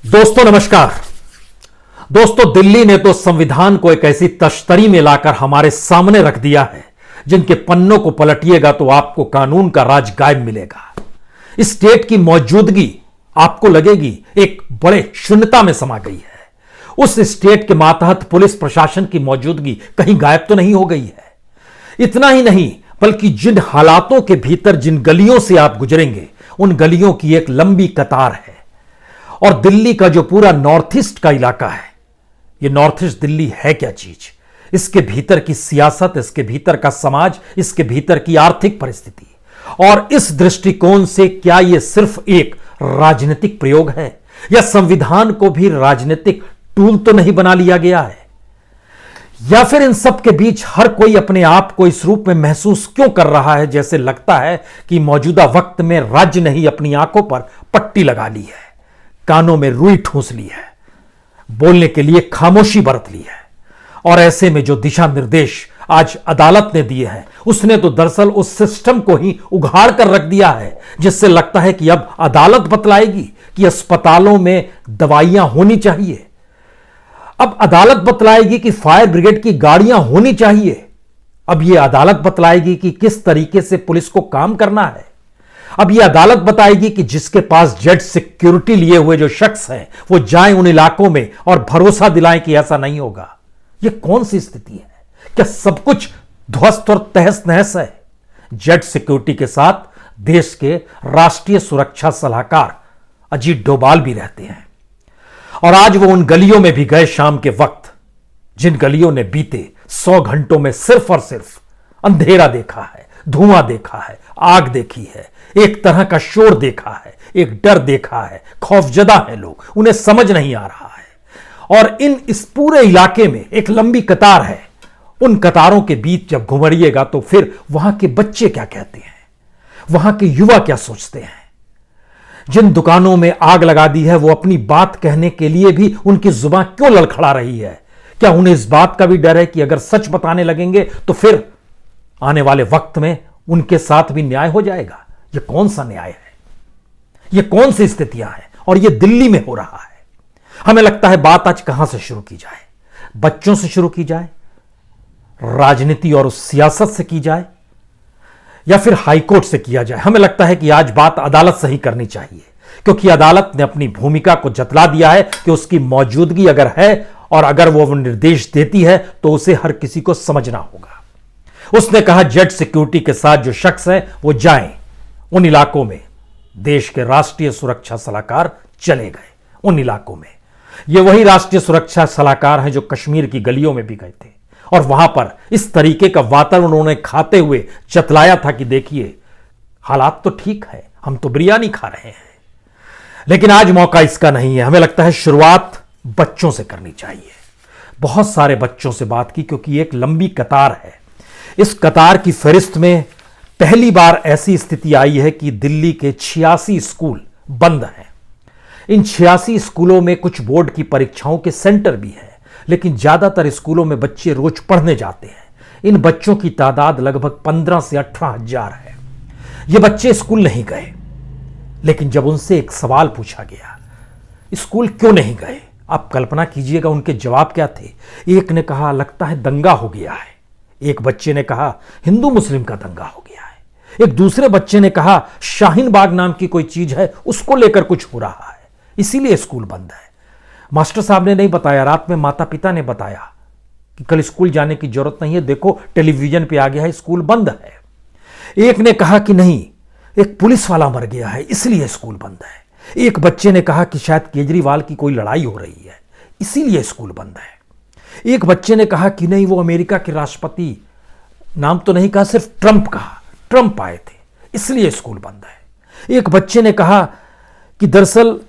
दोस्तों नमस्कार। दोस्तों, दिल्ली ने तो संविधान को एक ऐसी तश्तरी में लाकर हमारे सामने रख दिया है जिनके पन्नों को पलटिएगा तो आपको कानून का राज गायब मिलेगा। इस स्टेट की मौजूदगी आपको लगेगी एक बड़े शून्यता में समा गई है। उस स्टेट के मातहत पुलिस प्रशासन की मौजूदगी कहीं गायब तो नहीं हो गई है। इतना ही नहीं, बल्कि जिन हालातों के भीतर जिन गलियों से आप गुजरेंगे उन गलियों की एक लंबी कतार है। और दिल्ली का जो पूरा नॉर्थ ईस्ट का इलाका है, यह नॉर्थ ईस्ट दिल्ली है क्या चीज? इसके भीतर की सियासत, इसके भीतर का समाज, इसके भीतर की आर्थिक परिस्थिति, और इस दृष्टिकोण से क्या यह सिर्फ एक राजनीतिक प्रयोग है या संविधान को भी राजनीतिक टूल तो नहीं बना लिया गया है? या फिर इन सब के बीच हर कोई अपने आप को इस रूप में महसूस क्यों कर रहा है जैसे लगता है कि मौजूदा वक्त में राज्य ने ही अपनी आंखों पर पट्टी लगा ली है, कानों में रुई ठूंस ली है, बोलने के लिए खामोशी बरत ली है। और ऐसे में जो दिशा निर्देश आज अदालत ने दिए हैं, उसने तो दरअसल उस सिस्टम को ही उघाड़ कर रख दिया है, जिससे लगता है कि अब अदालत बतलाएगी कि अस्पतालों में दवाइयां होनी चाहिए, अब अदालत बतलाएगी कि फायर ब्रिगेड की गाड़ियां होनी चाहिए, अब यह अदालत बतलाएगी कि किस तरीके से पुलिस को काम करना है, अब यह अदालत बताएगी कि जिसके पास जेट सिक्योरिटी लिए हुए जो शख्स हैं वो जाएं उन इलाकों में और भरोसा दिलाएं कि ऐसा नहीं होगा। यह कौन सी स्थिति है? क्या सब कुछ ध्वस्त और तहस नहस है? जेट सिक्योरिटी के साथ देश के राष्ट्रीय सुरक्षा सलाहकार अजीत डोभाल भी रहते हैं। और आज वो उन गलियों में भी गए शाम के वक्त, जिन गलियों ने बीते 100 घंटों में सिर्फ और सिर्फ अंधेरा देखा है, धुआं देखा है, आग देखी है, एक तरह का शोर देखा है, एक डर देखा है, खौफजदा है लोग, उन्हें समझ नहीं आ रहा है। और इस पूरे इलाके में एक लंबी कतार है। उन कतारों के बीच जब घुमड़िएगा तो फिर वहां के बच्चे क्या कहते हैं, वहां के युवा क्या सोचते हैं? जिन दुकानों में आग लगा दी है वो अपनी बात कहने के लिए भी उनकी जुबान क्यों लड़खड़ा रही है? क्या उन्हें इस बात का भी डर है कि अगर सच बताने लगेंगे तो फिर आने वाले वक्त में उनके साथ भी न्याय हो जाएगा? यह कौन सा न्याय है? यह कौन सी स्थितियां हैं? और यह दिल्ली में हो रहा है। हमें लगता है बात आज कहां से शुरू की जाए? बच्चों से शुरू की जाए, राजनीति और उस सियासत से की जाए, या फिर हाईकोर्ट से किया जाए? हमें लगता है कि आज बात अदालत से ही करनी चाहिए, क्योंकि अदालत ने अपनी भूमिका को जतला दिया है कि उसकी मौजूदगी अगर है और अगर वो निर्देश देती है तो उसे हर किसी को समझना होगा। उसने कहा जेट सिक्योरिटी के साथ जो शख्स है वो जाएं उन इलाकों में। देश के राष्ट्रीय सुरक्षा सलाहकार चले गए उन इलाकों में। ये वही राष्ट्रीय सुरक्षा सलाहकार हैं जो कश्मीर की गलियों में भी गए थे और वहां पर इस तरीके का वातावरण उन्होंने खाते हुए जतलाया था कि देखिए हालात तो ठीक है, हम तो बिरयानी खा रहे हैं। लेकिन आज मौका इसका नहीं है। हमें लगता है शुरुआत बच्चों से करनी चाहिए। बहुत सारे बच्चों से बात की, क्योंकि एक लंबी कतार है। इस कतार की फहरिस्त में पहली बार ऐसी स्थिति आई है कि दिल्ली के 86 स्कूल बंद हैं। इन 86 स्कूलों में कुछ बोर्ड की परीक्षाओं के सेंटर भी हैं, लेकिन ज्यादातर स्कूलों में बच्चे रोज पढ़ने जाते हैं। इन बच्चों की तादाद लगभग 15 से 18 हजार है। ये बच्चे स्कूल नहीं गए, लेकिन जब उनसे एक सवाल पूछा गया, स्कूल क्यों नहीं गए, आप कल्पना कीजिएगा उनके जवाब क्या थे। एक ने कहा लगता है दंगा हो गया है, एक बच्चे ने कहा हिंदू मुस्लिम का दंगा हो गया है, एक दूसरे बच्चे ने कहा शाहीन बाग नाम की कोई चीज है उसको लेकर कुछ हो रहा है, इसीलिए स्कूल बंद है। मास्टर साहब ने नहीं बताया, रात में माता पिता ने बताया कि कल स्कूल जाने की जरूरत नहीं है, देखो टेलीविजन पे आ गया है स्कूल बंद है। एक ने कहा कि नहीं, एक पुलिस वाला मर गया है इसलिए स्कूल बंद है। एक बच्चे ने कहा कि शायद केजरीवाल की कोई लड़ाई हो रही है इसीलिए स्कूल बंद है। एक बच्चे ने कहा कि नहीं, वो अमेरिका के राष्ट्रपति, नाम तो नहीं कहा, सिर्फ ट्रंप कहा, ट्रंप आए थे इसलिए स्कूल बंद है। एक बच्चे ने कहा कि दरअसल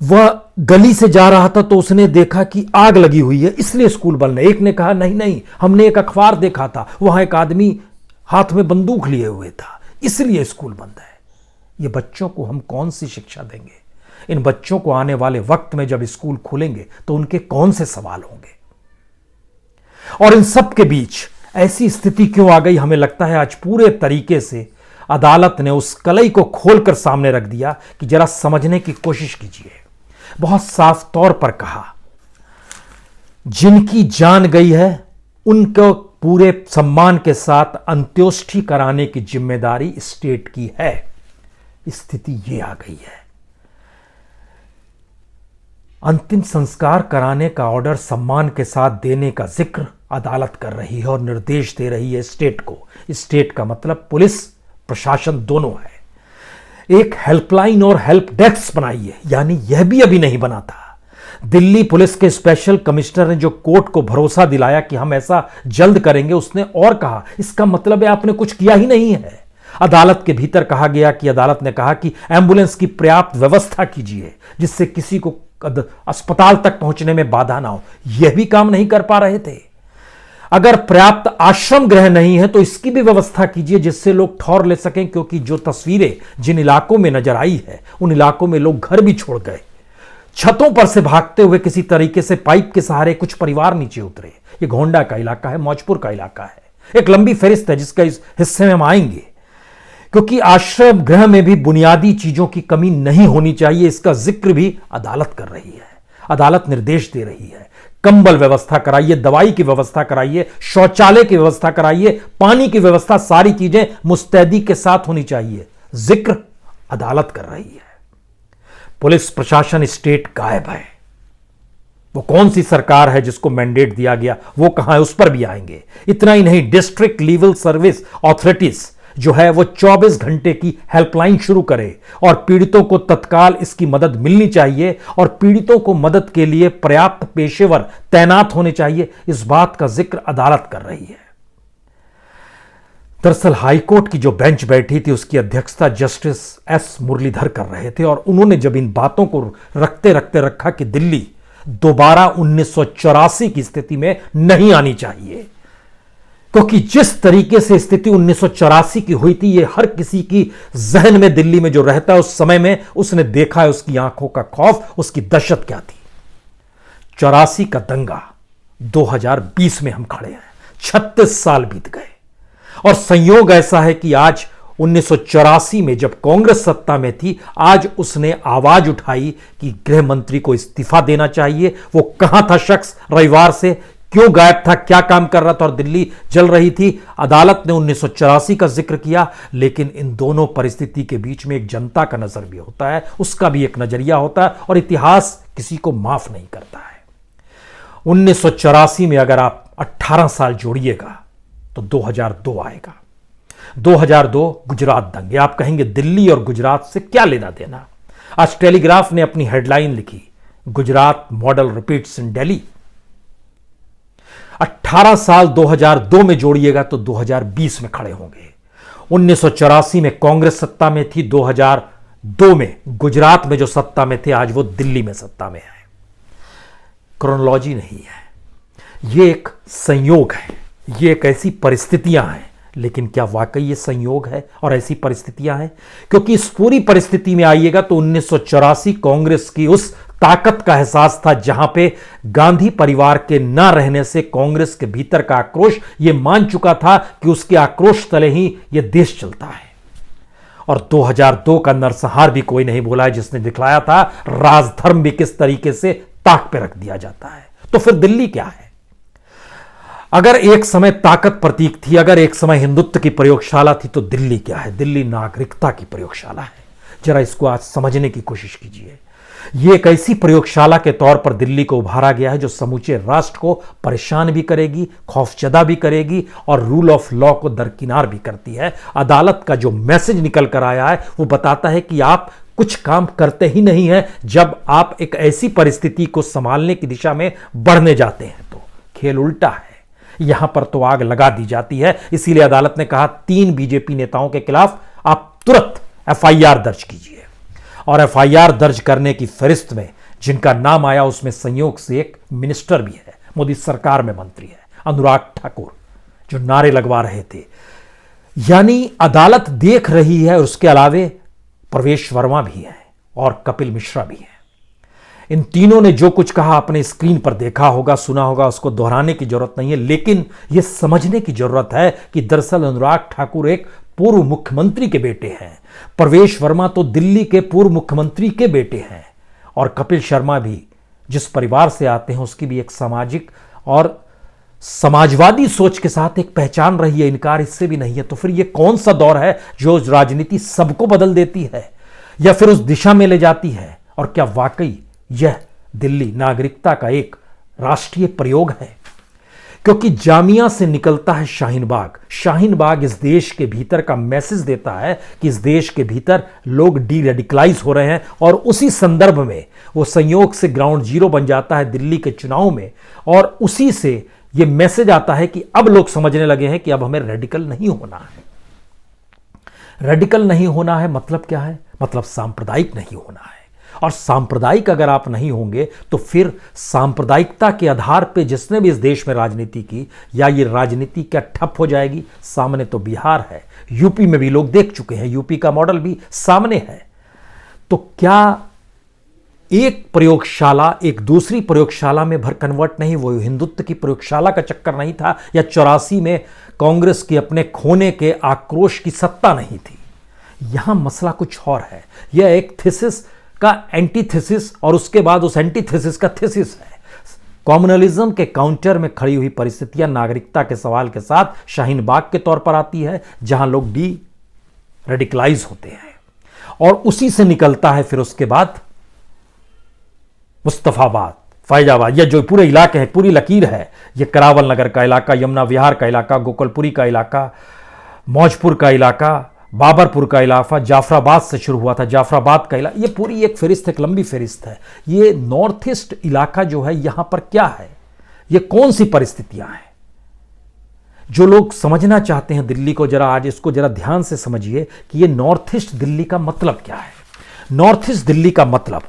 वह गली से जा रहा था तो उसने देखा कि आग लगी हुई है इसलिए स्कूल बंद है। एक ने कहा नहीं नहीं, हमने एक अखबार देखा था, वहां एक आदमी हाथ में बंदूक लिए हुए था इसलिए स्कूल बंद है। ये बच्चों को हम कौन सी शिक्षा देंगे? इन बच्चों को आने वाले वक्त में जब स्कूल खुलेंगे तो उनके कौन से सवाल होंगे? और इन सब के बीच ऐसी स्थिति क्यों आ गई? हमें लगता है आज पूरे तरीके से अदालत ने उस कलई को खोलकर सामने रख दिया कि जरा समझने की कोशिश कीजिए। बहुत साफ तौर पर कहा, जिनकी जान गई है उनको पूरे सम्मान के साथ अंत्योष्टि कराने की जिम्मेदारी स्टेट की है। स्थिति ये आ गई है। अंतिम संस्कार कराने का ऑर्डर सम्मान के साथ देने का जिक्र अदालत कर रही है और निर्देश दे रही है स्टेट को। स्टेट का मतलब पुलिस प्रशासन दोनों है। एक हेल्पलाइन और हेल्प डेस्क बनाई है, यानी यह भी अभी नहीं बना था। दिल्ली पुलिस के स्पेशल कमिश्नर ने जो कोर्ट को भरोसा दिलाया कि हम ऐसा जल्द करेंगे, उसने और कहा इसका मतलब है आपने कुछ किया ही नहीं है। अदालत के भीतर कहा गया कि अदालत ने कहा कि एम्बुलेंस की पर्याप्त व्यवस्था कीजिए जिससे किसी को अस्पताल तक पहुंचने में बाधा ना हो। यह भी काम नहीं कर पा रहे थे। अगर पर्याप्त आश्रम गृह नहीं है तो इसकी भी व्यवस्था कीजिए जिससे लोग ठहर ले सकें, क्योंकि जो तस्वीरें जिन इलाकों में नजर आई है उन इलाकों में लोग घर भी छोड़ गए। छतों पर से भागते हुए किसी तरीके से पाइप के सहारे कुछ परिवार नीचे उतरे। ये गोंडा का इलाका है, मौजपुर का इलाका है। एक लंबी फहरिस्त है जिसका इस हिस्से में हम आएंगे, क्योंकि आश्रय गृह में भी बुनियादी चीजों की कमी नहीं होनी चाहिए। इसका जिक्र भी अदालत कर रही है। अदालत निर्देश दे रही है, कंबल व्यवस्था कराइए, दवाई की व्यवस्था कराइए, शौचालय की व्यवस्था कराइए, पानी की व्यवस्था, सारी चीजें मुस्तैदी के साथ होनी चाहिए। जिक्र अदालत कर रही है। पुलिस प्रशासन स्टेट गायब है। वो कौन सी सरकार है जिसको मैंडेट दिया गया, वो कहां है, उस पर भी आएंगे। इतना ही नहीं, डिस्ट्रिक्ट लीगल सर्विस अथॉरिटीज जो है वो 24 घंटे की हेल्पलाइन शुरू करे और पीड़ितों को तत्काल इसकी मदद मिलनी चाहिए और पीड़ितों को मदद के लिए पर्याप्त पेशेवर तैनात होने चाहिए। इस बात का जिक्र अदालत कर रही है। दरअसल हाईकोर्ट की जो बेंच बैठी थी उसकी अध्यक्षता जस्टिस एस मुरलीधर कर रहे थे और उन्होंने जब इन बातों को रखते रखते रखा कि दिल्ली दोबारा 1984 की स्थिति में नहीं आनी चाहिए, क्योंकि जिस तरीके से स्थिति 1984 की हुई थी, ये हर किसी की जहन में, दिल्ली में जो रहता है उस समय में उसने देखा है। उसकी आंखों का खौफ, उसकी दहशत क्या थी। 84 का दंगा, 2020 में हम खड़े हैं, 36 साल बीत गए और संयोग ऐसा है कि आज 1984 में जब कांग्रेस सत्ता में थी, आज उसने आवाज उठाई कि गृह मंत्री को इस्तीफा देना चाहिए। वो कहां था शख्स, रविवार से क्यों गायब था, क्या काम कर रहा था और दिल्ली जल रही थी। अदालत ने 1984 का जिक्र किया, लेकिन इन दोनों परिस्थिति के बीच में एक जनता का नजर भी होता है, उसका भी एक नजरिया होता है और इतिहास किसी को माफ नहीं करता है। 1984 में अगर आप 18 साल जोड़िएगा तो 2002 आएगा। 2002 गुजरात दंगे। आप कहेंगे दिल्ली और गुजरात से क्या लेना देना। आज टेलीग्राफ ने अपनी हेडलाइन लिखी, गुजरात मॉडल रिपीट्स इन दिल्ली। 18 साल 2002 में जोड़िएगा तो 2020 में खड़े होंगे। 1984 में कांग्रेस सत्ता में थी, 2002 में गुजरात में जो सत्ता में थे आज वो दिल्ली में सत्ता में है। क्रोनोलॉजी नहीं है, ये एक संयोग है, ये एक ऐसी परिस्थितियां हैं। लेकिन क्या वाकई ये संयोग है और ऐसी परिस्थितियां हैं? क्योंकि इस पूरी परिस्थिति में आइएगा तो 1984 कांग्रेस की उस ताकत का एहसास था जहां पे गांधी परिवार के ना रहने से कांग्रेस के भीतर का आक्रोश ये मान चुका था कि उसके आक्रोश तले ही ये देश चलता है। और 2002 का नरसंहार भी कोई नहीं भूला है, जिसने दिखलाया था राजधर्म भी किस तरीके से ताक पे रख दिया जाता है। तो फिर दिल्ली क्या है? अगर एक समय ताकत प्रतीक थी, अगर एक समय हिंदुत्व की प्रयोगशाला थी, तो दिल्ली क्या है? दिल्ली नागरिकता की प्रयोगशाला है। जरा इसको आज समझने की कोशिश कीजिए। यह एक ऐसी प्रयोगशाला के तौर पर दिल्ली को उभारा गया है जो समूचे राष्ट्र को परेशान भी करेगी, खौफजदा भी करेगी और रूल ऑफ लॉ को दरकिनार भी करती है। अदालत का जो मैसेज निकल कर आया है वो बताता है कि आप कुछ काम करते ही नहीं है जब आप एक ऐसी परिस्थिति को संभालने की दिशा में बढ़ने जाते हैं तो खेल उल्टा है। यहां पर तो आग लगा दी जाती है। इसीलिए अदालत ने कहा 3 बीजेपी नेताओं के खिलाफ आप तुरंत एफआईआर दर्ज कीजिए। और एफआईआर दर्ज करने की फहरिस्त में जिनका नाम आया उसमें संयोग से एक मिनिस्टर भी है, मोदी सरकार में मंत्री है, अनुराग ठाकुर, जो नारे लगवा रहे थे। यानी अदालत देख रही है। और उसके अलावे प्रवेश वर्मा भी है और कपिल मिश्रा भी है। इन तीनों ने जो कुछ कहा अपने स्क्रीन पर देखा होगा, सुना होगा, उसको दोहराने की जरूरत नहीं है। लेकिन यह समझने की जरूरत है कि दरअसल अनुराग ठाकुर एक पूर्व मुख्यमंत्री के बेटे हैं। प्रवेश वर्मा तो दिल्ली के पूर्व मुख्यमंत्री के बेटे हैं और कपिल शर्मा भी जिस परिवार से आते हैं उसकी भी एक सामाजिक और समाजवादी सोच के साथ एक पहचान रही है, इनकार इससे भी नहीं है। तो फिर ये कौन सा दौर है जो राजनीति सबको बदल देती है या फिर उस दिशा में ले जाती है? और क्या वाकई यह दिल्ली नागरिकता का एक राष्ट्रीय प्रयोग है? क्योंकि जामिया से निकलता है शाहीन बाग। शाहीन बाग इस देश के भीतर का मैसेज देता है कि इस देश के भीतर लोग डी रेडिकलाइज हो रहे हैं, और उसी संदर्भ में वो संयोग से ग्राउंड जीरो बन जाता है दिल्ली के चुनाव में, और उसी से ये मैसेज आता है कि अब लोग समझने लगे हैं कि अब हमें रेडिकल नहीं होना है। रेडिकल नहीं होना है मतलब क्या है? मतलब सांप्रदायिक नहीं होना है। और सांप्रदायिक अगर आप नहीं होंगे तो फिर सांप्रदायिकता के आधार पे जिसने भी इस देश में राजनीति की, या ये राजनीति क्या ठप हो जाएगी? सामने तो बिहार है, यूपी में भी लोग देख चुके हैं, यूपी का मॉडल भी सामने है। तो क्या एक प्रयोगशाला एक दूसरी प्रयोगशाला में भर कन्वर्ट नहीं? वो हिंदुत्व की प्रयोगशाला का चक्कर नहीं था, या 84 में कांग्रेस के अपने खोने के आक्रोश की सत्ता नहीं थी? यहां मसला कुछ और है। यह एक थीसिस का एंटीथेसिस और उसके बाद उस एंटीथेसिस का थीसिस है। कम्युनलिज्म के काउंटर में खड़ी हुई परिस्थितियां नागरिकता के सवाल के साथ शाहीन बाग के तौर पर आती है, जहां लोग डी रेडिकलाइज होते हैं, और उसी से निकलता है फिर उसके बाद मुस्तफाबाद, फैजाबाद, या जो पूरे इलाके हैं, पूरी लकीर है, ये करावल नगर का इलाका, यमुना विहार का इलाका, गोकुलपुरी का इलाका, मौजपुर का इलाका, बाबरपुर का इलाका, जाफराबाद से शुरू हुआ था, जाफराबाद का इलाका, ये पूरी एक फहरिस्त, एक लंबी फहरिस्त है। ये नॉर्थ ईस्ट इलाका जो है, यहां पर क्या है, ये कौन सी परिस्थितियां हैं? जो लोग समझना चाहते हैं दिल्ली को, जरा आज इसको जरा ध्यान से समझिए कि ये नॉर्थ ईस्ट दिल्ली का मतलब क्या है। नॉर्थ ईस्ट दिल्ली का मतलब,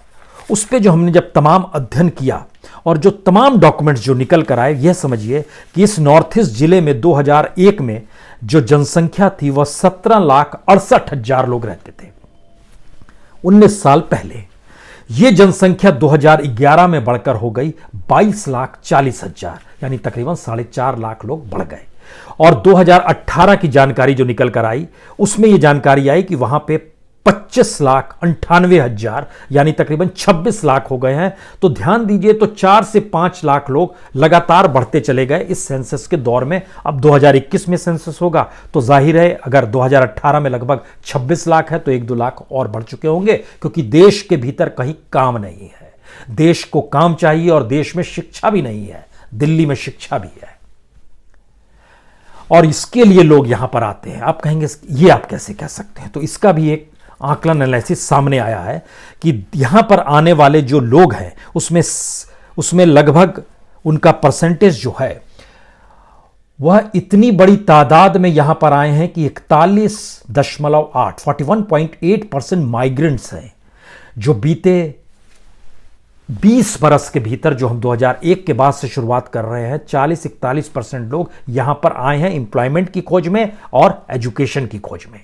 उस पर जो हमने जब तमाम अध्ययन किया और जो तमाम डॉक्यूमेंट्स जो निकल कर आए, यह समझिए कि इस नॉर्थ ईस्ट जिले में 2001 में जो जनसंख्या थी वह 17,68,000 लोग रहते थे। 19 साल पहले यह जनसंख्या 2011 में बढ़कर हो गई 22,40,000, यानी तकरीबन 4.5 लाख लोग बढ़ गए। और 2018 की जानकारी जो निकल कर आई, उसमें यह जानकारी आई कि वहां पे 25,98,000 यानी तकरीबन 26 लाख हो गए हैं। तो ध्यान दीजिए, तो 4 से 5 लाख लोग लगातार बढ़ते चले गए इस सेंसस के दौर में। अब 2021 में सेंसस होगा तो जाहिर है अगर 2018 में लगभग 26 लाख है तो 1-2 लाख और बढ़ चुके होंगे, क्योंकि देश के भीतर कहीं काम नहीं है। देश को काम चाहिए और देश में शिक्षा भी नहीं है, दिल्ली में शिक्षा भी है, और इसके लिए लोग यहां पर आते हैं। आप कहेंगे ये आप कैसे कह सकते हैं? तो इसका भी एक आकलन एनालिसिस सामने आया है कि यहां पर आने वाले जो लोग हैं उसमें लगभग उनका परसेंटेज जो है वह इतनी बड़ी तादाद में यहां पर आए हैं कि 41.8 41.8% माइग्रेंट्स हैं, जो बीते 20 बरस के भीतर, जो हम 2001 के बाद से शुरुआत कर रहे हैं, 40-41% लोग यहां पर आए हैं एम्प्लॉयमेंट की खोज में और एजुकेशन की खोज में।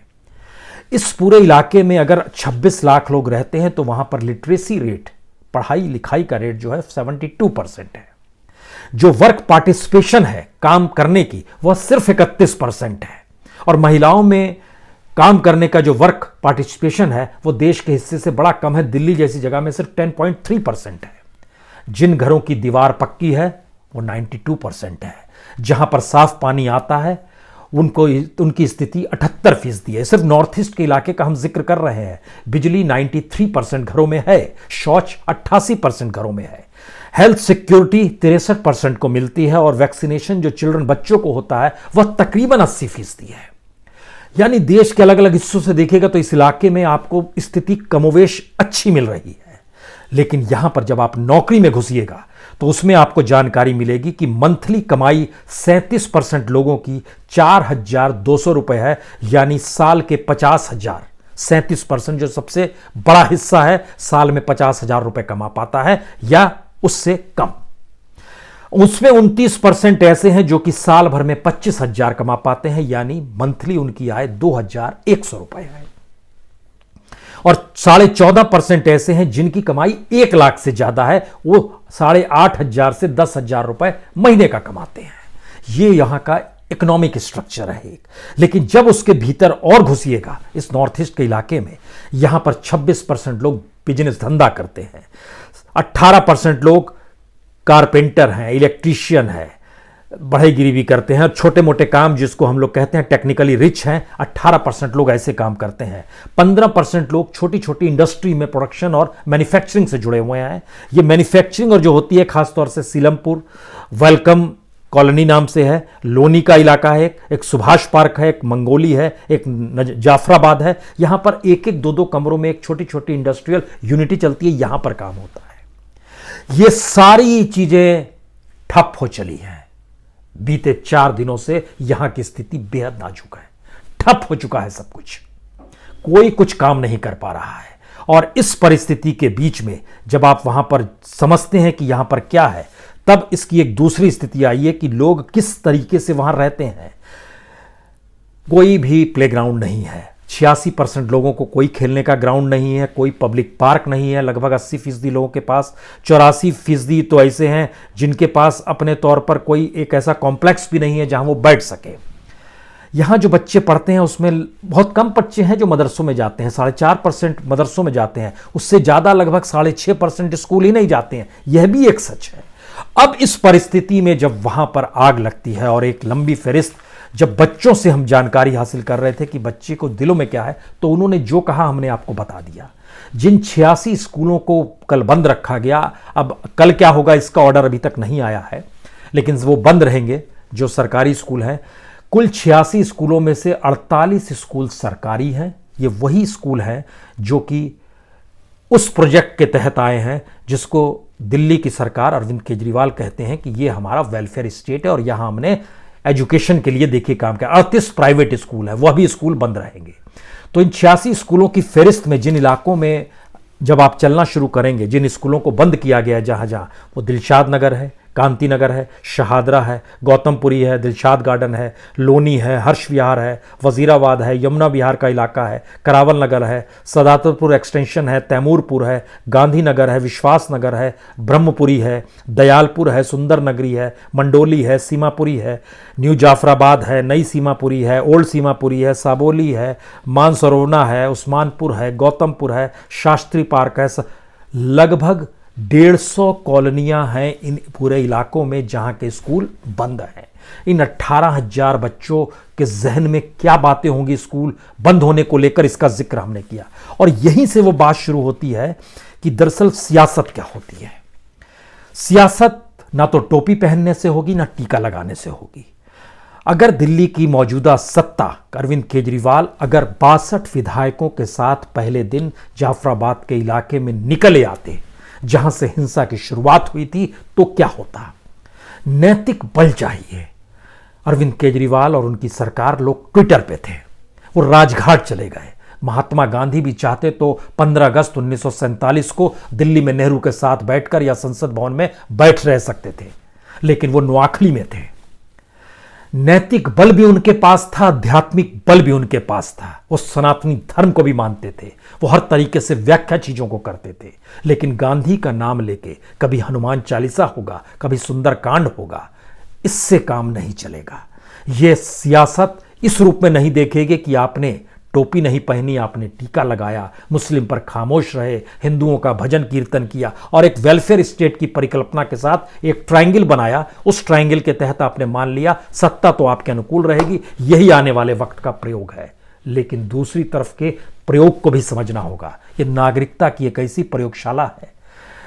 इस पूरे इलाके में अगर 26 लाख लोग रहते हैं तो वहां पर लिटरेसी रेट, पढ़ाई लिखाई का रेट जो है 72% है। जो वर्क पार्टिसिपेशन है काम करने की, वह सिर्फ 31% है। और महिलाओं में काम करने का जो वर्क पार्टिसिपेशन है वो देश के हिस्से से बड़ा कम है। दिल्ली जैसी जगह में सिर्फ 10.3% है। जिन घरों की दीवार पक्की है वो 92% है। जहां पर साफ पानी आता है उनकी स्थिति 78% है। सिर्फ नॉर्थ ईस्ट के इलाके का हम जिक्र कर रहे हैं। बिजली 93% घरों में है, शौच 88% घरों में है, हेल्थ सिक्योरिटी 63% को मिलती है, और वैक्सीनेशन जो चिल्ड्रन बच्चों को होता है वह तकरीबन 80% है। यानी देश के अलग अलग हिस्सों से देखेगा तो इस इलाके में आपको स्थिति कमोवेश अच्छी मिल रही है। लेकिन यहां पर जब आप नौकरी में घुसिएगा तो उसमें आपको जानकारी मिलेगी कि मंथली कमाई 37% लोगों की 4,200 रुपए है, यानी साल के 50,000। 37% जो सबसे बड़ा हिस्सा है, साल में 50,000 रुपए कमा पाता है या उससे कम। उसमें 29% ऐसे हैं जो कि साल भर में 25,000 कमा पाते हैं, यानी मंथली उनकी आय 2,100 रुपए है। और 14.5% ऐसे हैं जिनकी कमाई 1 लाख से ज्यादा है, वो 8,500 से 10,000 रुपए महीने का कमाते हैं। ये यहां का इकोनॉमिक स्ट्रक्चर है एक। लेकिन जब उसके भीतर और घुसिएगा इस नॉर्थ ईस्ट के इलाके में, यहां पर 26% लोग बिजनेस धंधा करते हैं। 18% लोग कारपेंटर हैं, इलेक्ट्रीशियन है, बढ़ईगिरी भी करते हैं, और छोटे मोटे काम जिसको हम लोग कहते हैं टेक्निकली रिच हैं, 18% लोग ऐसे काम करते हैं। 15% लोग छोटी छोटी इंडस्ट्री में प्रोडक्शन और मैन्युफैक्चरिंग से जुड़े हुए हैं। ये मैन्युफैक्चरिंग और जो होती है खासतौर से सीलमपुर वेलकम कॉलोनी नाम से है, लोनी का इलाका है, एक सुभाष पार्क है, एक मंगोली है, एक जाफराबाद है। यहां पर एक एक दो दो कमरों में एक छोटी छोटी इंडस्ट्रियल यूनिटी चलती है, यहां पर काम होता है। ये सारी चीजें ठप हो चली हैं। बीते 4 दिनों से यहां की स्थिति बेहद नाजुक है, ठप हो चुका है सब कुछ, कोई कुछ काम नहीं कर पा रहा है। और इस परिस्थिति के बीच में जब आप वहां पर समझते हैं कि यहां पर क्या है, तब इसकी एक दूसरी स्थिति आई है कि लोग किस तरीके से वहां रहते हैं। कोई भी प्लेग्राउंड नहीं है, 86% लोगों को कोई खेलने का ग्राउंड नहीं है, कोई पब्लिक पार्क नहीं है। लगभग 80% लोगों के पास, 84% तो ऐसे हैं जिनके पास अपने तौर पर कोई एक ऐसा कॉम्प्लेक्स भी नहीं है जहां वो बैठ सके। यहां जो बच्चे पढ़ते हैं उसमें बहुत कम बच्चे हैं जो मदरसों में जाते हैं, 4.5% मदरसों में जाते हैं, उससे ज़्यादा लगभग 6.5% स्कूल ही नहीं जाते हैं। यह भी एक सच है। अब इस परिस्थिति में जब वहां पर आग लगती है और एक लंबी फहरिस्त, जब बच्चों से हम जानकारी हासिल कर रहे थे कि बच्चे को दिलों में क्या है, तो उन्होंने जो कहा हमने आपको बता दिया। जिन 86 स्कूलों को कल बंद रखा गया, अब कल क्या होगा इसका ऑर्डर अभी तक नहीं आया है, लेकिन वो बंद रहेंगे जो सरकारी स्कूल हैं। कुल 86 स्कूलों में से 48 स्कूल सरकारी हैं। ये वही स्कूल हैं जो कि उस प्रोजेक्ट के तहत आए हैं जिसको दिल्ली की सरकार, अरविंद केजरीवाल कहते हैं कि ये हमारा वेलफेयर स्टेट है और यहां हमने एजुकेशन के लिए देखिए काम किया। 38 प्राइवेट स्कूल है, वह भी स्कूल बंद रहेंगे। तो इन 86 स्कूलों की फहरिस्त में जिन इलाकों में जब आप चलना शुरू करेंगे, जिन स्कूलों को बंद किया गया है जहां जहां, वो दिलशाद नगर है, कांति नगर है, शहादरा है, गौतमपुरी है, दिलशाद गार्डन है, लोनी है, हर्ष विहार है, वजीराबाद है, यमुना विहार का इलाका है, करावल नगर है, सदातपुर एक्सटेंशन है, तैमूरपुर है, गांधी नगर है, विश्वास नगर है, ब्रह्मपुरी है, दयालपुर है, सुंदर नगरी है, मंडोली है, सीमापुरी है, न्यू जाफराबाद है, नई सीमापुरी है, ओल्ड सीमापुरी है, साबोली है, मानसरोवना है, उस्मानपुर है, गौतमपुर है, शास्त्री पार्क है। लगभग 150 कॉलोनियां हैं इन पूरे इलाकों में जहां के स्कूल बंद हैं। इन 18,000 बच्चों के जहन में क्या बातें होंगी स्कूल बंद होने को लेकर, इसका जिक्र हमने किया। और यहीं से वो बात शुरू होती है कि दरअसल सियासत क्या होती है। सियासत ना तो टोपी पहनने से होगी, ना टीका लगाने से होगी। अगर दिल्ली की मौजूदा सत्ता, अरविंद केजरीवाल अगर 62 विधायकों के साथ पहले दिन जाफराबाद के इलाके में निकले आते जहां से हिंसा की शुरुआत हुई थी, तो क्या होता। नैतिक बल चाहिए। अरविंद केजरीवाल और उनकी सरकार, लोग ट्विटर पे थे, वो राजघाट चले गए। महात्मा गांधी भी चाहते तो 15 अगस्त 1947 को दिल्ली में नेहरू के साथ बैठकर या संसद भवन में बैठ रह सकते थे, लेकिन वो नोआखली में थे। नैतिक बल भी उनके पास था, आध्यात्मिक बल भी उनके पास था। वो सनातनी धर्म को भी मानते थे, वो हर तरीके से व्याख्या चीजों को करते थे। लेकिन गांधी का नाम लेके कभी हनुमान चालीसा होगा, कभी सुंदर कांड होगा, इससे काम नहीं चलेगा। यह सियासत इस रूप में नहीं देखेगी कि आपने टोपी नहीं पहनी, आपने टीका लगाया, मुस्लिम पर खामोश रहे, हिंदुओं का भजन कीर्तन किया और एक वेलफेयर स्टेट की परिकल्पना के साथ एक ट्रायंगल बनाया। उस ट्रायंगल के तहत आपने मान लिया सत्ता तो आपके अनुकूल रहेगी, यही आने वाले वक्त का प्रयोग है। लेकिन दूसरी तरफ के प्रयोग को भी समझना होगा। यह नागरिकता की एक ऐसी प्रयोगशाला है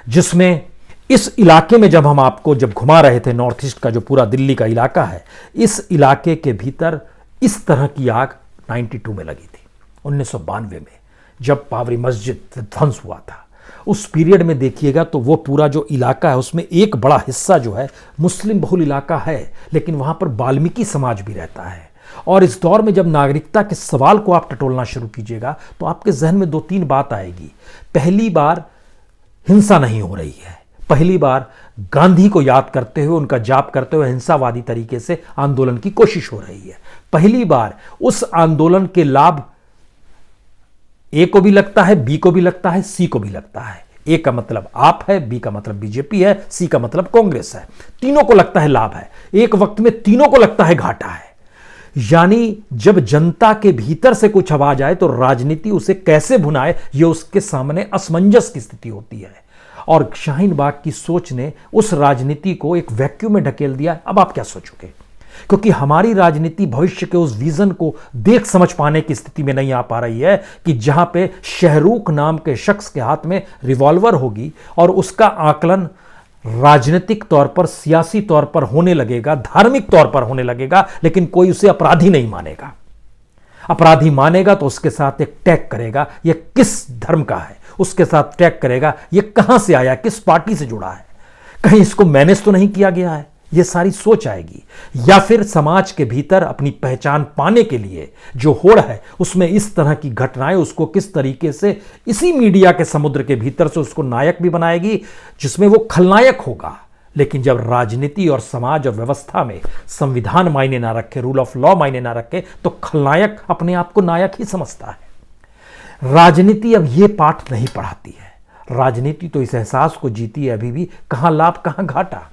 जिसमें इस इलाके में जब हम आपको जब घुमा रहे थे, नॉर्थ ईस्ट का जो पूरा दिल्ली का इलाका है, इस इलाके के भीतर इस तरह की आग 92 में लगी थी, 1992 में जब बाबरी मस्जिद ध्वंस हुआ था। उस पीरियड में देखिएगा तो वो पूरा जो इलाका है उसमें एक बड़ा हिस्सा जो है मुस्लिम बहुल इलाका है, लेकिन वहां पर वाल्मीकि समाज भी रहता है। और इस दौर में जब नागरिकता के सवाल को आप टटोलना शुरू कीजिएगा तो आपके जहन में 2-3 बात आएगी। पहली बार हिंसा नहीं हो रही है, पहली बार गांधी को याद करते हुए, उनका जाप करते हुए हिंसावादी तरीके से आंदोलन की कोशिश हो रही है। पहली बार उस आंदोलन के लाभ ए को भी लगता है, बी को भी लगता है, सी को भी लगता है। ए का मतलब आप है, बी का मतलब बीजेपी है, सी का मतलब कांग्रेस है। तीनों को लगता है लाभ है, एक वक्त में तीनों को लगता है घाटा है। यानी जब जनता के भीतर से कुछ आवाज आए तो राजनीति उसे कैसे भुनाए, यह उसके सामने असमंजस की स्थिति होती है। और शाहीन बाग की सोच ने उस राजनीति को एक वैक्यूम में ढकेल दिया। अब आप क्या सोचोगे? क्योंकि हमारी राजनीति भविष्य के उस विजन को देख समझ पाने की स्थिति में नहीं आ पा रही है कि जहां पे शाहरुख नाम के शख्स के हाथ में रिवॉल्वर होगी और उसका आकलन राजनीतिक तौर पर, सियासी तौर पर होने लगेगा, धार्मिक तौर पर होने लगेगा, लेकिन कोई उसे अपराधी नहीं मानेगा। अपराधी मानेगा तो उसके साथ एक टैग करेगा, यह किस धर्म का है, उसके साथ टैग करेगा यह कहां से आया, किस पार्टी से जुड़ा है, कहीं इसको मैनेज तो नहीं किया गया है। यह सारी सोच आएगी। या फिर समाज के भीतर अपनी पहचान पाने के लिए जो होड़ है उसमें इस तरह की घटनाएं उसको किस तरीके से इसी मीडिया के समुद्र के भीतर से उसको नायक भी बनाएगी, जिसमें वो खलनायक होगा। लेकिन जब राजनीति और समाज और व्यवस्था में संविधान मायने ना रखे, रूल ऑफ लॉ मायने ना रखे, तो खलनायक अपने आप को नायक ही समझता है। राजनीति अब यह पाठ नहीं पढ़ाती है। राजनीति तो इस एहसास को जीती है अभी भी, कहां लाभ कहां घाटा।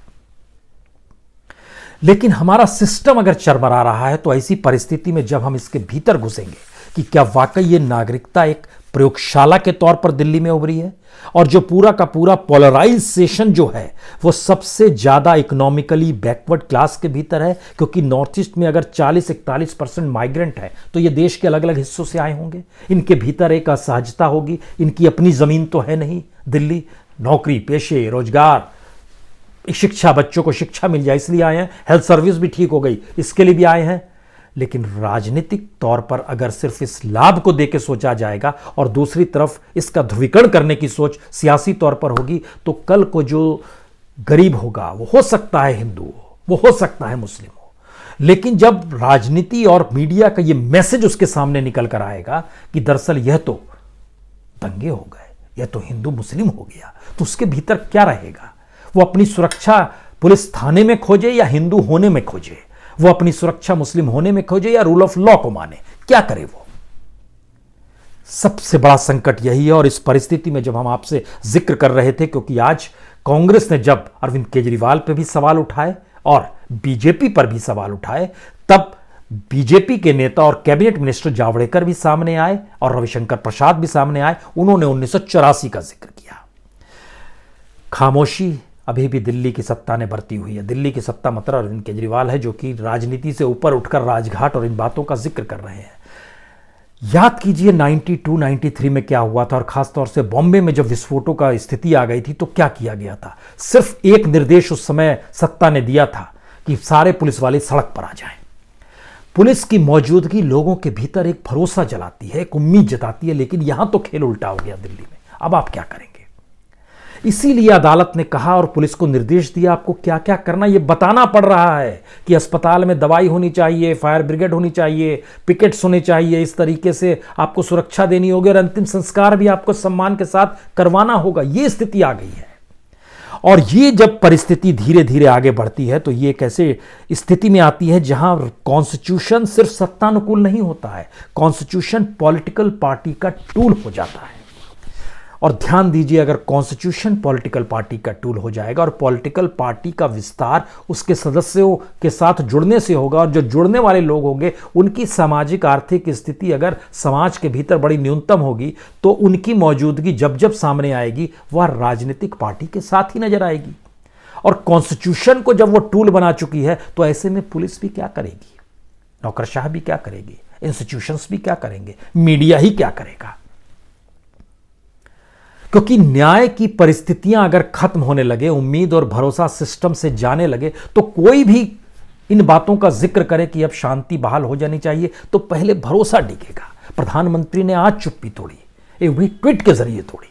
लेकिन हमारा सिस्टम अगर चरमरा रहा है तो ऐसी परिस्थिति में जब हम इसके भीतर घुसेंगे कि क्या वाकई ये नागरिकता एक प्रयोगशाला के तौर पर दिल्ली में उभरी है, और जो पूरा का पूरा पोलराइजेशन जो है वो सबसे ज्यादा इकोनॉमिकली बैकवर्ड क्लास के भीतर है, क्योंकि नॉर्थ ईस्ट में अगर 40-41% माइग्रेंट है तो ये देश के अलग अलग हिस्सों से आए होंगे। इनके भीतर एक असहजता होगी, इनकी अपनी जमीन तो है नहीं दिल्ली, नौकरी पेशे रोजगार शिक्षा, बच्चों को शिक्षा मिल जाए इसलिए आए हैं, हेल्थ सर्विस भी ठीक हो गई इसके लिए भी आए हैं। लेकिन राजनीतिक तौर पर अगर सिर्फ इस लाभ को देके सोचा जाएगा और दूसरी तरफ इसका ध्रुवीकरण करने की सोच सियासी तौर पर होगी, तो कल को जो गरीब होगा वो हो सकता है हिंदू हो, वो हो सकता है मुस्लिम हो, लेकिन जब राजनीति और मीडिया का ये मैसेज उसके सामने निकल कर आएगा कि दरअसल यह तो दंगे हो गए, यह तो हिंदू मुस्लिम हो गया, तो उसके भीतर क्या रहेगा? वो अपनी सुरक्षा पुलिस थाने में खोजे या हिंदू होने में खोजे, वो अपनी सुरक्षा मुस्लिम होने में खोजे या रूल ऑफ लॉ को माने, क्या करे वो? सबसे बड़ा संकट यही है। और इस परिस्थिति में जब हम आपसे जिक्र कर रहे थे, क्योंकि आज कांग्रेस ने जब अरविंद केजरीवाल पे भी सवाल उठाए और बीजेपी पर भी सवाल उठाए, तब बीजेपी के नेता और कैबिनेट मिनिस्टर जावड़ेकर भी सामने आए और रविशंकर प्रसाद भी सामने आए। उन्होंने 1984 का जिक्र किया। खामोशी अभी भी दिल्ली की सत्ता ने बरती हुई है। दिल्ली की सत्ता मतलब अरविंद केजरीवाल है, जो कि राजनीति से ऊपर उठकर राजघाट और इन बातों का जिक्र कर रहे हैं। याद कीजिए 92-93 में क्या हुआ था, और खासतौर से बॉम्बे में जब विस्फोटों का स्थिति आ गई थी तो क्या किया गया था। सिर्फ एक निर्देश उस समय सत्ता ने दिया था कि सारे पुलिस वाले सड़क पर आ जाएं। पुलिस की मौजूदगी लोगों के भीतर एक भरोसा जलाती है, एक उम्मीद जताती है, लेकिन यहां तो खेल उल्टा हो गया दिल्ली में। अब आप क्या करेंगे? इसीलिए अदालत ने कहा और पुलिस को निर्देश दिया, आपको क्या क्या करना ये बताना पड़ रहा है कि अस्पताल में दवाई होनी चाहिए, फायर ब्रिगेड होनी चाहिए, पिकेट्स होने चाहिए, इस तरीके से आपको सुरक्षा देनी होगी और अंतिम संस्कार भी आपको सम्मान के साथ करवाना होगा। ये स्थिति आ गई है। और ये जब परिस्थिति धीरे धीरे आगे बढ़ती है तो ये एक ऐसे स्थिति में आती है जहां कॉन्स्टिट्यूशन सिर्फ सत्तानुकूल नहीं होता है, कॉन्स्टिट्यूशन पॉलिटिकल पार्टी का टूल हो जाता है। और ध्यान दीजिए, अगर कॉन्स्टिट्यूशन पॉलिटिकल पार्टी का टूल हो जाएगा और पॉलिटिकल पार्टी का विस्तार उसके सदस्यों के साथ जुड़ने से होगा, और जो जुड़ने वाले लोग होंगे उनकी सामाजिक आर्थिक स्थिति अगर समाज के भीतर बड़ी न्यूनतम होगी, तो उनकी मौजूदगी जब जब सामने आएगी वह राजनीतिक पार्टी के साथ ही नजर आएगी। और कॉन्स्टिट्यूशन को जब वो टूल बना चुकी है तो ऐसे में पुलिस भी क्या करेगी, नौकरशाह भी क्या करेगी, इंस्टीट्यूशंस भी क्या करेंगे, मीडिया ही क्या करेगा? क्योंकि न्याय की परिस्थितियां अगर खत्म होने लगे, उम्मीद और भरोसा सिस्टम से जाने लगे, तो कोई भी इन बातों का जिक्र करे कि अब शांति बहाल हो जानी चाहिए तो पहले भरोसा डिगेगा। प्रधानमंत्री ने आज चुप्पी तोड़ी, एक भी ट्वीट के जरिए तोड़ी।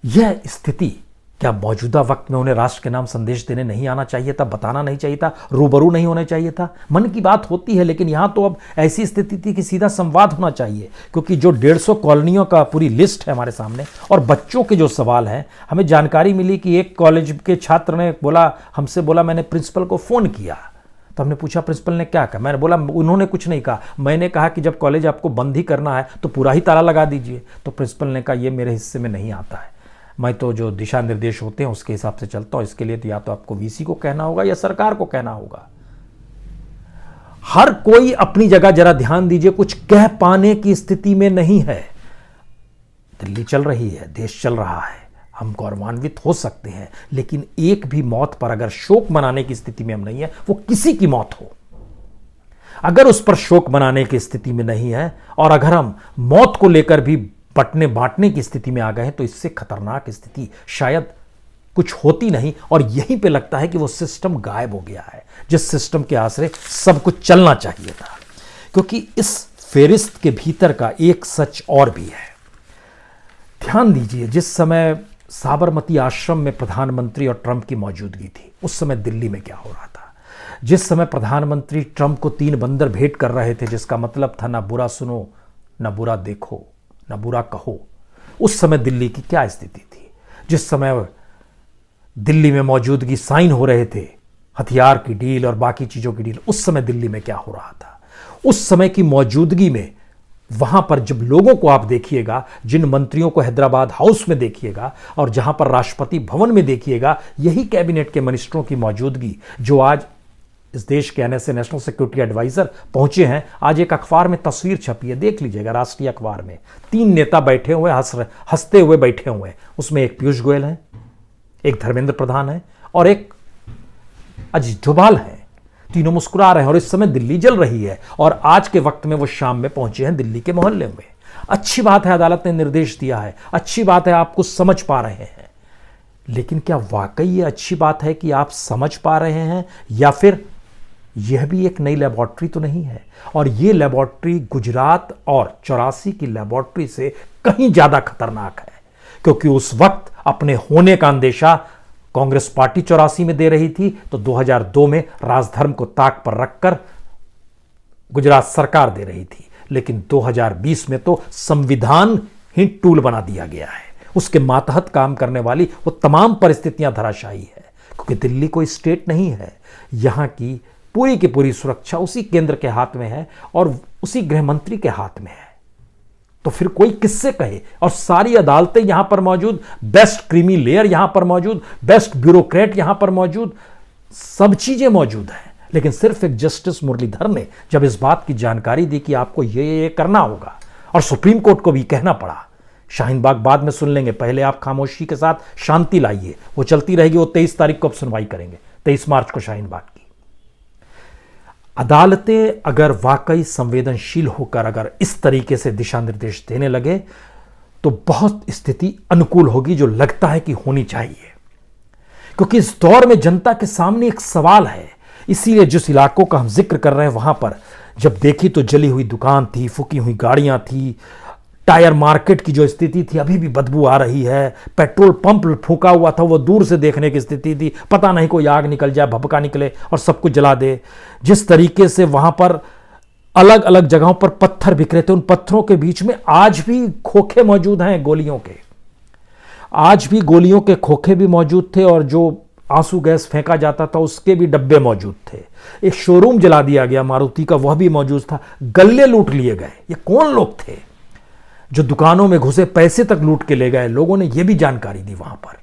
यह स्थिति क्या मौजूदा वक्त में उन्हें राष्ट्र के नाम संदेश देने नहीं आना चाहिए था, बताना नहीं चाहिए था, रूबरू नहीं होना चाहिए था? मन की बात होती है, लेकिन यहां तो अब ऐसी स्थिति थी कि सीधा संवाद होना चाहिए, क्योंकि जो 150 कॉलोनियों का पूरी लिस्ट है हमारे सामने और बच्चों के जो सवाल हैं, हमें जानकारी मिली कि एक कॉलेज के छात्र ने हमसे बोला मैंने प्रिंसिपल को फोन किया। तो हमने पूछा प्रिंसिपल ने क्या कहा? मैंने बोला उन्होंने कुछ नहीं कहा, मैंने कहा कि जब कॉलेज आपको बंद ही करना है तो पूरा ही ताला लगा दीजिए। तो प्रिंसिपल ने कहा ये मेरे हिस्से में नहीं आता है, मैं तो जो दिशा निर्देश होते हैं उसके हिसाब से चलता हूं, इसके लिए तो या तो आपको वीसी को कहना होगा या सरकार को कहना होगा। हर कोई अपनी जगह जरा ध्यान दीजिए, कुछ कह पाने की स्थिति में नहीं है। दिल्ली चल रही है, देश चल रहा है, हम गौरवान्वित हो सकते हैं, लेकिन एक भी मौत पर अगर शोक मनाने की स्थिति में हम नहीं है, वो किसी की मौत हो, अगर उस पर शोक मनाने की स्थिति में नहीं है और अगर हम मौत को लेकर भी बटने बांटने की स्थिति में आ गए हैं, तो इससे खतरनाक स्थिति शायद कुछ होती नहीं। और यहीं पे लगता है कि वो सिस्टम गायब हो गया है, जिस सिस्टम के आसरे सब कुछ चलना चाहिए था। क्योंकि इस फेरिस्त के भीतर का एक सच और भी है। ध्यान दीजिए, जिस समय साबरमती आश्रम में प्रधानमंत्री और ट्रंप की मौजूदगी थी, उस समय दिल्ली में क्या हो रहा था। जिस समय प्रधानमंत्री ट्रंप को 3 बंदर भेंट कर रहे थे, जिसका मतलब था ना बुरा सुनो, ना बुरा देखो, ना बुरा कहो, उस समय दिल्ली की क्या स्थिति थी। जिस समय दिल्ली में मौजूदगी साइन हो रहे थे हथियार की डील और बाकी चीजों की डील, उस समय दिल्ली में क्या हो रहा था। उस समय की मौजूदगी में वहां पर जब लोगों को आप देखिएगा, जिन मंत्रियों को हैदराबाद हाउस में देखिएगा और जहां पर राष्ट्रपति भवन में देखिएगा, यही कैबिनेट के मिनिस्टरों की मौजूदगी जो आज इस देश के एनएसए नेशनल सिक्योरिटी एडवाइजर पहुंचे हैं। आज एक अखबार में तस्वीर छपी है, देख लीजिएगा, राष्ट्रीय अखबार में 3 नेता बैठे हुए, हंसते हुए बैठे हुए हैं। उसमें एक पीयूष गोयल है, एक धर्मेंद्र प्रधान है और एक अजित डोभाल है। तीनों मुस्कुरा रहे हैं और इस समय दिल्ली जल रही है और आज के वक्त में वो शाम में पहुंचे हैं दिल्ली के मोहल्ले में। अच्छी बात है, अदालत ने निर्देश दिया है, अच्छी बात है, आप कुछ समझ पा रहे हैं। लेकिन क्या वाकई ये अच्छी बात है कि आप समझ पा रहे हैं, या फिर यह भी एक नई लेबोरेटरी तो नहीं है। और यह लेबोरेटरी गुजरात और 84 की लेबोरेटरी से कहीं ज्यादा खतरनाक है, क्योंकि उस वक्त अपने होने का अंदेशा कांग्रेस पार्टी 84 में दे रही थी, तो 2002 में राजधर्म को ताक पर रखकर गुजरात सरकार दे रही थी। लेकिन 2020 में तो संविधान ही टूल बना दिया गया है, उसके मातहत काम करने वाली वो तमाम परिस्थितियां धराशायी है। क्योंकि दिल्ली कोई स्टेट नहीं है, यहां की पूरी सुरक्षा उसी केंद्र के हाथ में है और उसी गृह मंत्री के हाथ में है। तो फिर कोई किससे कहे। और सारी अदालतें यहां पर मौजूद, बेस्ट क्रीमी लेयर यहां पर मौजूद, बेस्ट ब्यूरोक्रेट यहां पर मौजूद, सब चीजें मौजूद हैं। लेकिन सिर्फ एक जस्टिस मुरलीधर ने जब इस बात की जानकारी दी कि आपको ये करना होगा, और सुप्रीम कोर्ट को भी कहना पड़ा, शाहीन बाग बाद में सुन लेंगे, पहले आप खामोशी के साथ शांति लाइए, वो चलती रहेगी, वो 23 तारीख को अब सुनवाई करेंगे, 23 मार्च को शाहीन बाग की। अदालतें अगर वाकई संवेदनशील होकर अगर इस तरीके से दिशा निर्देश देने लगे, तो बहुत स्थिति अनुकूल होगी, जो लगता है कि होनी चाहिए। क्योंकि इस दौर में जनता के सामने एक सवाल है। इसीलिए जिस इलाकों का हम जिक्र कर रहे हैं, वहां पर जब देखी तो जली हुई दुकान थी, फूकी हुई गाड़ियां थी, टायर मार्केट की जो स्थिति थी, अभी भी बदबू आ रही है। पेट्रोल पंप फूका हुआ था, वो दूर से देखने की स्थिति थी, पता नहीं कोई आग निकल जाए, भभका निकले और सब कुछ जला दे। जिस तरीके से वहां पर अलग अलग जगहों पर पत्थर बिखरे थे, उन पत्थरों के बीच में आज भी खोखे मौजूद हैं गोलियों के, आज भी गोलियों के खोखे भी मौजूद थे, और जो आंसू गैस फेंका जाता था उसके भी डब्बे मौजूद थे। एक शोरूम जला दिया गया मारुति का, वह भी मौजूद था। गल्ले लूट लिए गए। ये कौन लोग थे जो दुकानों में घुसे, पैसे तक लूट के ले गए? लोगों ने यह भी जानकारी दी वहां पर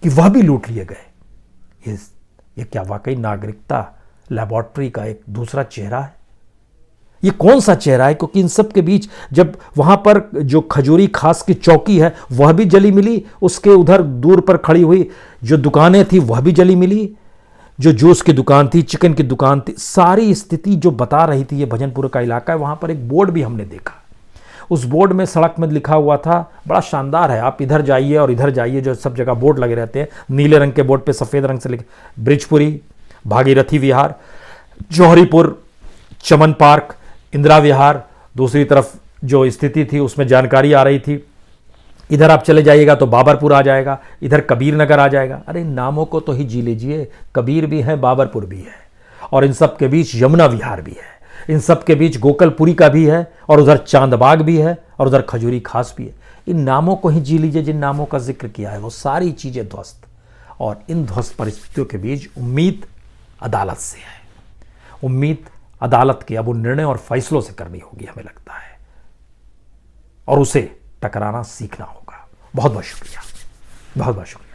कि वह भी लूट लिए गए। ये क्या वाकई नागरिकता लैबोरेटरी का एक दूसरा चेहरा है? ये कौन सा चेहरा है? क्योंकि इन सब के बीच जब वहां पर जो खजूरी खास की चौकी है वह भी जली मिली, उसके उधर दूर पर खड़ी हुई जो दुकानें थी वह भी जली मिली, जो जूस की दुकान थी, चिकन की दुकान थी, सारी स्थिति जो बता रही थी। ये भजनपुर का इलाका है, वहां पर एक बोर्ड भी हमने देखा। उस बोर्ड में सड़क में लिखा हुआ था, बड़ा शानदार है, आप इधर जाइए और इधर जाइए, जो सब जगह बोर्ड लगे रहते हैं, नीले रंग के बोर्ड पे सफेद रंग से लिखे, ब्रिजपुरी, भागीरथी विहार, जौहरीपुर, चमन पार्क, इंदिरा विहार। दूसरी तरफ जो स्थिति थी उसमें जानकारी आ रही थी, इधर आप चले जाइएगा तो बाबरपुर आ जाएगा, इधर कबीर नगर आ जाएगा। अरे नामों को तो ही जी लीजिए, कबीर भी है, बाबरपुर भी है, और इन सब के बीच यमुना विहार भी है, इन सब के बीच गोकलपुरी का भी है, और उधर चांदबाग भी है, और उधर खजूरी खास भी है। इन नामों को ही जी लीजिए जिन नामों का जिक्र किया है, वो सारी चीजें ध्वस्त। और इन ध्वस्त परिस्थितियों के बीच उम्मीद अदालत से है, उम्मीद अदालत के अब उन निर्णय और फैसलों से करनी होगी, हमें लगता है, और उसे टकराना सीखना होगा। बहुत बहुत शुक्रिया, बहुत बहुत शुक्रिया।